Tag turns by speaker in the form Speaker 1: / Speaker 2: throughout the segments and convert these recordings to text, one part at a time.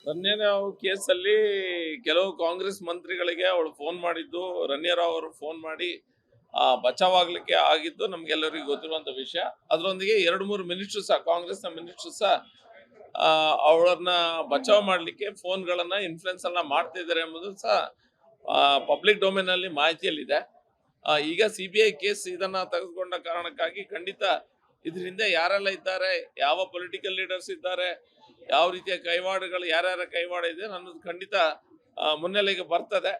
Speaker 1: ರಣ್ಯರಾವ್ ಕೇಸಲ್ಲಿ ಕೆಲವು ಕಾಂಗ್ರೆಸ್ ಮಂತ್ರಿಗಳಿಗೆ ಅವಳು ಫೋನ್ ಮಾಡಿದ್ದು, ರಣ್ಯರಾವ್ ಅವರು ಫೋನ್ ಮಾಡಿ ಬಚಾವಾಗ್ಲಿಕ್ಕೆ ಆಗಿದ್ದು ನಮ್ಗೆಲ್ಲರಿಗೂ ಗೊತ್ತಿರುವಂತ ವಿಷಯ. ಅದರೊಂದಿಗೆ 2-3 ಮಿನಿಸ್ಟರ್ ಸಹ, ಕಾಂಗ್ರೆಸ್ನ ಮಿನಿಸ್ಟರ್ ಸಹ ಅವಳನ್ನ ಬಚಾವ್ ಮಾಡ್ಲಿಕ್ಕೆ ಫೋನ್ಗಳನ್ನ ಇನ್ಫ್ಲುಯೆನ್ಸ್ ಅನ್ನ ಮಾಡ್ತಿದ್ದಾರೆ ಎಂಬುದು ಸಹ ಪಬ್ಲಿಕ್ ಡೊಮೇನ್ ಅಲ್ಲಿ ಮಾಹಿತಿಯಲ್ಲಿದೆ. ಈಗ ಸಿಬಿಐ ಕೇಸ್ ಇದನ್ನ ತೆಗೆದುಕೊಂಡ ಕಾರಣಕ್ಕಾಗಿ ಖಂಡಿತ ಇದರಿಂದ ಯಾರೆಲ್ಲ ಇದ್ದಾರೆ, ಯಾವ ಪೊಲಿಟಿಕಲ್ ಲೀಡರ್ಸ್ ಇದ್ದಾರೆ, ಯಾವ ರೀತಿಯ ಕೈವಾಡಗಳು, ಯಾರ್ಯಾರ ಕೈವಾಡ ಇದೆ ಅನ್ನೋದು ಖಂಡಿತ ಮುನ್ನೆಲೆಗೆ ಬರ್ತದೆ.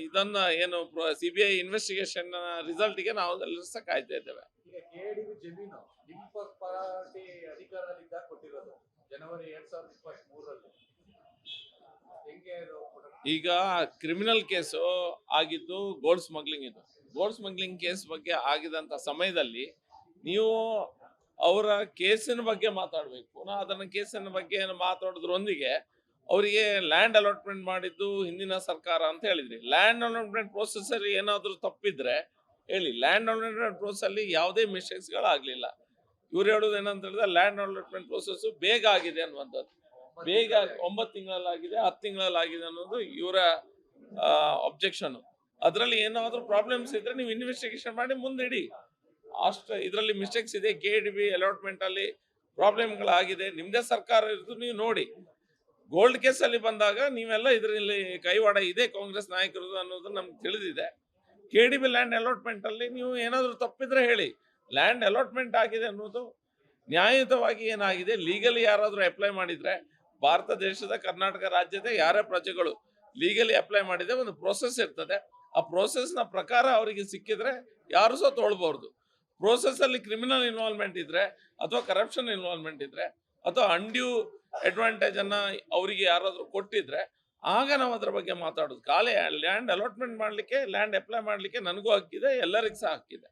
Speaker 1: ಇದನ್ನ ಏನು ಸಿಬಿಐ ಇನ್ವೆಸ್ಟಿಗೇಷನ್ ರಿಸಲ್ಟ್ಗೆ ನಾವು ಎಲ್ಲರೂ ಸಹ ಕಾಯ್ತಾ ಇದ್ದೇವೆ.
Speaker 2: ಈಗ ಕೆಡಿಬಿ ಜಮೀನು ನಿಮ್ಮ ಪಾರ್ಟಿ ಅಧಿಕಾರದಲ್ಲಿದ್ದಾಗ ಕೊಟ್ಟಿರೋದು ಜನವರಿ 2023ರಲ್ಲಿ. ಹೆಂಗೆ ಅದು
Speaker 1: ಈಗ ಕ್ರಿಮಿನಲ್ ಕೇಸು ಆಗಿದ್ದು ಗೋಲ್ಡ್ ಸ್ಮಗ್ಲಿಂಗ್. ಇದು ಗೋಲ್ಡ್ ಸ್ಮಗ್ಲಿಂಗ್ ಕೇಸ್ ಬಗ್ಗೆ ಆಗಿದಂತ ಸಮಯದಲ್ಲಿ ನೀವು ಅವರ ಕೇಸಿನ ಬಗ್ಗೆ ಮಾತಾಡಬೇಕು. ಪುನಃ ಅದನ್ನ ಕೇಸಿನ ಬಗ್ಗೆ ಮಾತಾಡೋದ್ರೊಂದಿಗೆ ಅವರಿಗೆ ಲ್ಯಾಂಡ್ ಅಲಾಟ್ಮೆಂಟ್ ಮಾಡಿದ್ದು ಹಿಂದಿನ ಸರ್ಕಾರ ಅಂತ ಹೇಳಿದ್ರಿ. ಲ್ಯಾಂಡ್ ಅಲಾಟ್ಮೆಂಟ್ ಪ್ರೋಸೆಸ್ ಅಲ್ಲಿ ಏನಾದರೂ ತಪ್ಪಿದ್ರೆ ಹೇಳಿ. ಲ್ಯಾಂಡ್ ಅಲಾಟ್ಮೆಂಟ್ ಪ್ರೋಸೆಸ್ ಅಲ್ಲಿ ಯಾವುದೇ ಮಿಸ್ಟೇಕ್ಸ್ ಗಳಾಗ್ಲಿಲ್ಲ. ಇವ್ರು ಹೇಳೋದು ಏನಂತ ಹೇಳಿದ್ರೆ ಲ್ಯಾಂಡ್ ಅಲಾಟ್ಮೆಂಟ್ ಪ್ರೋಸೆಸ್ ಬೇಗ ಆಗಿದೆ ಅನ್ನುವಂಥದ್ದು. ಬೇಗ 9 ತಿಂಗಳಲ್ಲಾಗಿದೆ, 10 ತಿಂಗಳಲ್ಲಾಗಿದೆ ಅನ್ನೋದು ಇವರ ಅಬ್ಜೆಕ್ಷನ್. ಅದರಲ್ಲಿ ಏನಾದರೂ ಪ್ರಾಬ್ಲಮ್ಸ್ ಇದ್ರೆ ನೀವು ಇನ್ವೆಸ್ಟಿಗೇಷನ್ ಮಾಡಿ ಮುಂದಿಡಿ. ಅಷ್ಟು ಇದರಲ್ಲಿ ಮಿಸ್ಟೇಕ್ಸ್ ಇದೆ, ಕೆಡಿಬಿ ಅಲಾಟ್ಮೆಂಟ್ ಅಲ್ಲಿ ಪ್ರಾಬ್ಲಮ್ಗಳಾಗಿದೆ, ನಿಮ್ದೇ ಸರ್ಕಾರ ಇರೋದು ನೀವು ನೋಡಿ. ಗೋಲ್ಡ್ ಕೇಸ್ ಅಲ್ಲಿ ಬಂದಾಗ ನೀವೆಲ್ಲ ಇದರಲ್ಲಿ ಕೈವಾಡ ಇದೆ ಕಾಂಗ್ರೆಸ್ ನಾಯಕರದು ಅನ್ನೋದು ನಮ್ಗೆ ತಿಳಿದಿದೆ. ಕೆಡಿಬಿ ಲ್ಯಾಂಡ್ ಅಲಾಟ್ಮೆಂಟ್ ಅಲ್ಲಿ ನೀವು ಏನಾದರೂ ತಪ್ಪಿದ್ರೆ ಹೇಳಿ. ಲ್ಯಾಂಡ್ ಅಲಾಟ್ಮೆಂಟ್ ಆಗಿದೆ ಅನ್ನೋದು ನ್ಯಾಯಯುತವಾಗಿ ಏನಾಗಿದೆ, ಲೀಗಲಿ ಯಾರಾದರೂ ಅಪ್ಲೈ ಮಾಡಿದ್ರೆ, ಭಾರತ ದೇಶದ ಕರ್ನಾಟಕ ರಾಜ್ಯದ ಯಾರೇ ಪ್ರಜೆಗಳು ಲೀಗಲಿ ಅಪ್ಲೈ ಮಾಡಿದ್ರೆ ಒಂದು ಪ್ರೋಸೆಸ್ ಇರ್ತದೆ. ಆ ಪ್ರೋಸೆಸ್ ನ ಪ್ರಕಾರ ಅವರಿಗೆ ಸಿಕ್ಕಿದ್ರೆ ಯಾರು ಸಹ ತೊಳ್ಬಹುದು. ಪ್ರೋಸೆಸ್ ಅಲ್ಲಿ ಕ್ರಿಮಿನಲ್ ಇನ್ವಾಲ್ವ್ಮೆಂಟ್ ಇದ್ರೆ, ಅಥವಾ ಕರಪ್ಷನ್ ಇನ್ವಾಲ್ವ್ಮೆಂಟ್ ಇದ್ರೆ, ಅಥವಾ ಅನ್ಡ್ಯೂ ಅಡ್ವಾಂಟೇಜ್ ಅನ್ನ ಅವರಿಗೆ ಯಾರಾದ್ರೂ ಕೊಟ್ಟಿದ್ರೆ ಆಗ ನಾವು ಅದ್ರ ಬಗ್ಗೆ ಮಾತಾಡೋದು. ಖಾಲಿ ಲ್ಯಾಂಡ್ ಅಲಾಟ್ಮೆಂಟ್ ಮಾಡ್ಲಿಕ್ಕೆ, ಲ್ಯಾಂಡ್ ಅಪ್ಲೈ ಮಾಡ್ಲಿಕ್ಕೆ ನನಗೂ ಹಕ್ಕಿದೆ, ಎಲ್ಲರಿಗೂ ಸಹ ಹಕ್ಕಿದೆ.